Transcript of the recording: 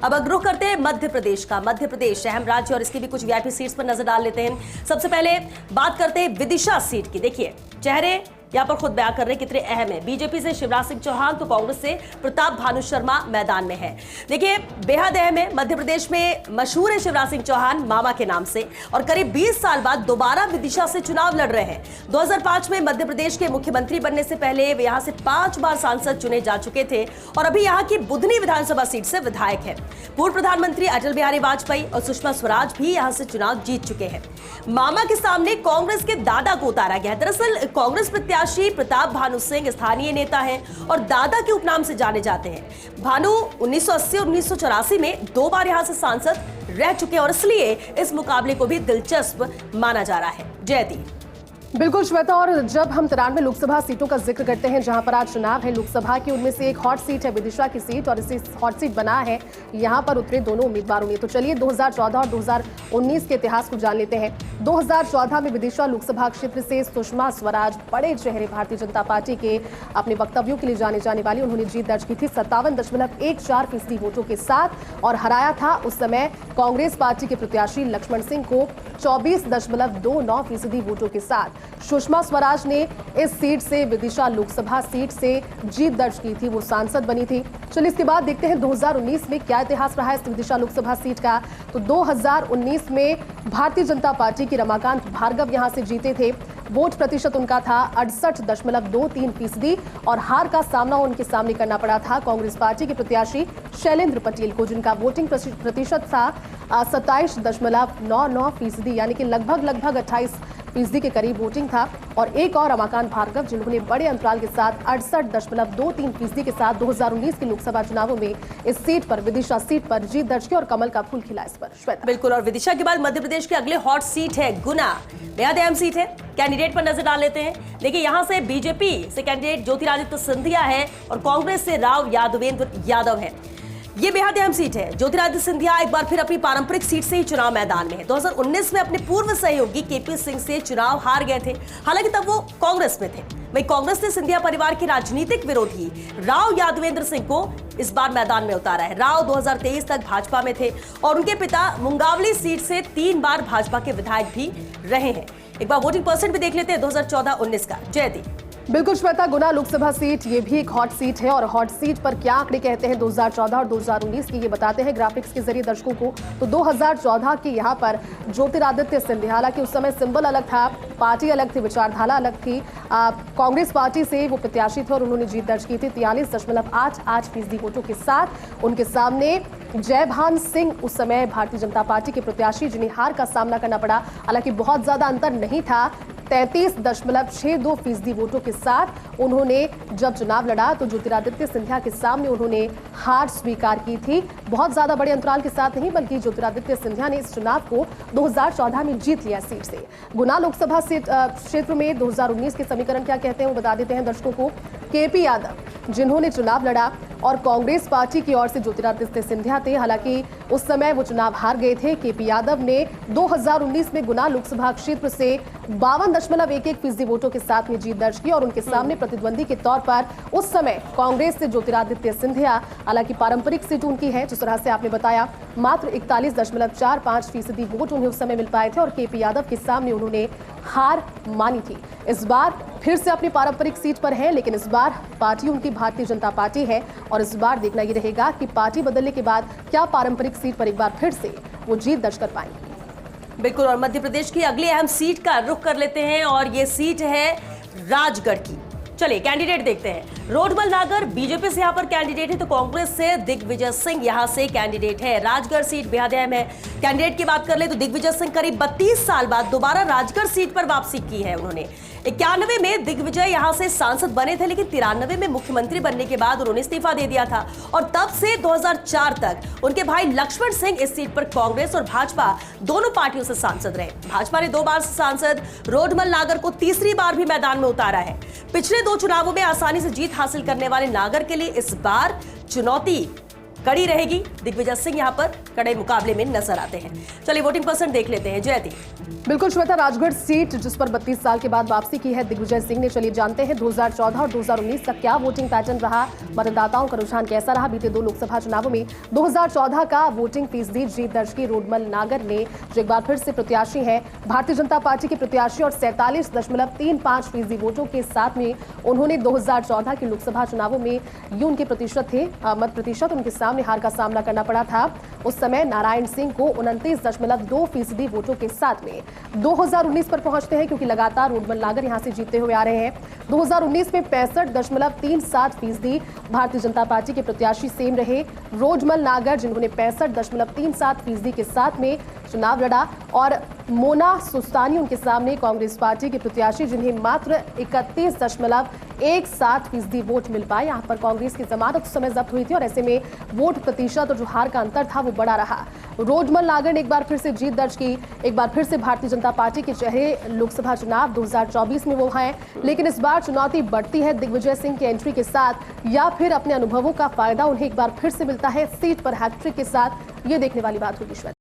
अब रुख करते हैं मध्य प्रदेश का। मध्य प्रदेश अहम राज्य और इसकी भी कुछ वीआईपी सीट्स पर नजर डाल लेते हैं। सबसे पहले बात करते हैं विदिशा सीट की। देखिए चेहरे यहां पर खुद बयां कर रहे हैं कितने अहम है। बीजेपी से शिवराज सिंह चौहान तो कांग्रेस से प्रताप भानु शर्मा मैदान में है। देखिए बेहद अहम है। मध्य प्रदेश में मशहूर है शिवराज सिंह चौहान मामा के नाम से और करीब 20 साल बाद दोबारा विदिशा से चुनाव लड़ रहे हैं। 2005 में मध्य प्रदेश के मुख्यमंत्री बनने से पहले वे यहां से 5 बार सांसद चुने जा चुके थे और अभी यहां की बुधनी विधानसभा सीट से विधायक है। पूर्व प्रधानमंत्री अटल बिहारी वाजपेयी और सुषमा स्वराज भी यहां से चुनाव जीत चुके हैं। मामा के सामने कांग्रेस के दादा को उतारा गया। दरअसल कांग्रेस प्रत्याशी प्रताप भानु सिंह स्थानीय नेता हैं और दादा के उपनाम से जाने जाते हैं। भानु 1980 और 1984 में 2 बार यहां से सांसद रह चुके हैं और इसलिए इस मुकाबले को भी दिलचस्प माना जा रहा है। जयती बिल्कुल श्वेता, और जब हम 93 लोकसभा सीटों का जिक्र करते हैं जहां पर आज चुनाव है लोकसभा की, उनमें से एक हॉट सीट है विदिशा की सीट और इसे हॉट सीट बना है यहां पर उतरे दोनों उम्मीदवारों ने। तो चलिए 2014 और 2019 के इतिहास को जान लेते हैं। 2014 में विदिशा लोकसभा क्षेत्र से सुषमा स्वराज बड़े चेहरे भारतीय जनता पार्टी के अपने वक्तव्यों के लिए जाने जाने वाली उन्होंने जीत दर्ज की थी 57.14% वोटों के साथ और हराया था उस समय कांग्रेस पार्टी के प्रत्याशी लक्ष्मण सिंह को 24.29% वोटों के साथ। सुषमा स्वराज ने इस सीट से विदिशा लोकसभा सीट से जीत दर्ज की थी, वो सांसद बनी थी। चलिए इसके बाद देखते हैं 2019 में क्या इतिहास रहा है इस विदिशा लोकसभा सीट का। तो 2019 में भारतीय जनता पार्टी के रमाकांत भार्गव यहां से जीते थे। वोट प्रतिशत उनका था 68.23% और हार का सामना उनके सामने करना पड़ा था कांग्रेस पार्टी के प्रत्याशी शैलेंद्र पटेल को, जिनका वोटिंग प्रतिशत था 27.99%, यानी कि लगभग 28% के करीब वोटिंग था। और एक और रमाकांत भार्गव जिन्होंने बड़े अंतराल के साथ 68.23% के साथ 2019 के लोकसभा चुनावों में इस सीट पर विदिशा सीट पर जीत दर्ज की और कमल का फूल खिला इस पर। श्वेता बिल्कुल, और विदिशा के बाद मध्य प्रदेश की अगले हॉट सीट है गुना। बेहद अहम सीट है। कैंडिडेट पर नजर डाल लेते हैं। देखिए यहां से बीजेपी से कैंडिडेट ज्योतिरादित्य सिंधिया है और कांग्रेस से राव यादवेंद्र यादव है। ये बेहद अहम सीट है। ज्योतिरादित्य सिंधिया एक बार फिर अपनी पारंपरिक सीट से ही चुनाव मैदान में है। 2019 में अपने पूर्व सहयोगी केपी सिंह से चुनाव हार गए थे, हालांकि तब वो कांग्रेस में थे। वहीं कांग्रेस ने सिंधिया परिवार के राजनीतिक विरोधी राव यादवेंद्र सिंह को इस बार मैदान में उतारा है। राव 2023 तक भाजपा में थे और उनके पिता मुंगावली सीट से 3 बार भाजपा के विधायक भी रहे हैं। एक बार वोटिंग परसेंट भी देख लेते हैं 2014-19 का। जयती बिल्कुल श्वेता, गुना लोकसभा सीट ये भी एक हॉट सीट है और हॉट सीट पर क्या आंकड़े कहते हैं 2014 और 2019 की, ये बताते हैं ग्राफिक्स के जरिए दर्शकों को। तो 2014 के यहाँ पर ज्योतिरादित्य सिंधिया, हालांकि उस समय सिंबल अलग था, पार्टी अलग थी, विचारधारा अलग थी। कांग्रेस पार्टी से वो प्रत्याशी थे और उन्होंने जीत दर्ज की थी 43.88% वोटों के साथ। उनके सामने जयभान सिंह उस समय भारतीय जनता पार्टी के प्रत्याशी, जिन्हें हार का सामना करना पड़ा, हालांकि बहुत ज्यादा अंतर नहीं था। 33.62% वोटों के साथ उन्होंने जब चुनाव लड़ा तो ज्योतिरादित्य सिंधिया के सामने उन्होंने हार स्वीकार की थी। बहुत ज्यादा बड़े अंतराल के साथ नहीं, बल्कि ज्योतिरादित्य सिंधिया ने इस चुनाव को 2014 में जीत लिया सीट से। गुना लोकसभा क्षेत्र में 2019 के समीकरण क्या कहते हैं वो बता देते हैं दर्शकों को। केपी यादव जिन्होंने चुनाव लड़ा और कांग्रेस पार्टी की ओर से ज्योतिरादित्य सिंधिया थे, हालांकि उस समय वो चुनाव हार गए थे। केपी यादव ने 2019 में गुना लोकसभा क्षेत्र से 52.11% वोटों के साथ में जीत दर्ज की और उनके सामने प्रतिद्वंदी के तौर पर उस समय कांग्रेस से ज्योतिरादित्य सिंधिया, हालांकि पारंपरिक सीट उनकी है जिस तरह से आपने बताया, मात्र 41.45% वोट उन्हें उस समय मिल पाए थे और केपी यादव के सामने उन्होंने हार मानी थी। इस बार फिर से अपनी पारंपरिक सीट पर है, लेकिन इस बार पार्टी उनकी भारतीय जनता पार्टी है और इस बार देखना ये रहेगा कि पार्टी बदलने के बाद क्या पारंपरिक सीट पर एक बार फिर से वो जीत दर्ज कर पाएंगे। बिल्कुल, और मध्य प्रदेश की अगली अहम सीट का रुख कर लेते हैं और ये सीट है राजगढ़ की। चलिए कैंडिडेट देखते हैं। रोडमल नागर बीजेपी से यहाँ पर कैंडिडेट है तो कांग्रेस से दिग्विजय सिंह यहाँ से कैंडिडेट है। राजगढ़ सीट बेहद अहम है। कैंडिडेट की बात कर ले तो दिग्विजय सिंह करीब 32 साल बाद दोबारा राजगढ़ सीट पर वापसी की है उन्होंने। 91 में दिग्विजय यहां से सांसद बने थे, लेकिन 93 में मुख्यमंत्री बनने के बाद उन्होंने इस्तीफा दे दिया था और तब से 2004 तक उनके भाई लक्ष्मण सिंह इस सीट पर कांग्रेस और भाजपा दोनों पार्टियों से सांसद रहे। भाजपा ने 2 बार सांसद रोडमल नागर को तीसरी बार भी मैदान में उतारा है। पिछले 2 चुनावों में आसानी से जीत हासिल करने वाले नागर के लिए इस बार चुनौती कड़ी रहेगी। दिग्विजय सिंह यहां पर कड़े मुकाबले में नजर आते हैं। चलिए वोटिंग परसेंट देख लेते हैं। जयती। बिल्कुल श्वेता, राजगढ़ सीट जिस पर 32 साल के बाद वापसी की है दिग्विजय सिंह ने, चलिए जानते हैं 2014 और 2019 का क्या वोटिंग पैटर्न रहा, मतदाताओं का रुझान कैसा रहा। बीते 2 लोकसभा चुनावों में 2014 का वोटिंग फीसदी जीत दर्ज की रोडमल नागर ने, जो एक बार फिर से प्रत्याशी है भारतीय जनता पार्टी के प्रत्याशी, और 47.35% वोटों के साथ में उन्होंने 2014 के लोकसभा चुनावों में ये उनके प्रतिशत थे, मत प्रतिशत उनके सामने हार का सामना करना पड़ा था। उस समय नारायण सिंह को 29.2% वोटों के साथ में 2019 पर पहुंचते हैं, क्योंकि लगातार रोडमल नागर यहां से जीतते हुए आ रहे हैं। 2019 में 65.37% भारतीय जनता पार्टी के प्रत्याशी सेम रहे रोडमल नागर, जिन्होंने 65.37% के साथ में चुनाव लड़ा, और मोना सुस्तानी उनके सामने कांग्रेस पार्टी के प्रत्याशी, जिन्हें मात्र 31.17% वोट मिल पाए। यहां पर कांग्रेस की जमानत उस समय जब्त हुई थी और ऐसे में वोट प्रतिशत और जो हार का अंतर था वो बड़ा रहा। रोडमल नागर ने एक बार फिर से जीत दर्ज की, एक बार फिर से भारतीय जनता पार्टी के चेहरे लोकसभा चुनाव 2024 में वो हैं, लेकिन इस बार चुनौती बढ़ती है दिग्विजय सिंह की एंट्री के साथ, या फिर अपने अनुभवों का फायदा उन्हें एक बार फिर से मिलता है सीट पर हैट्रिक के साथ। ये देखने वाली बात होगी।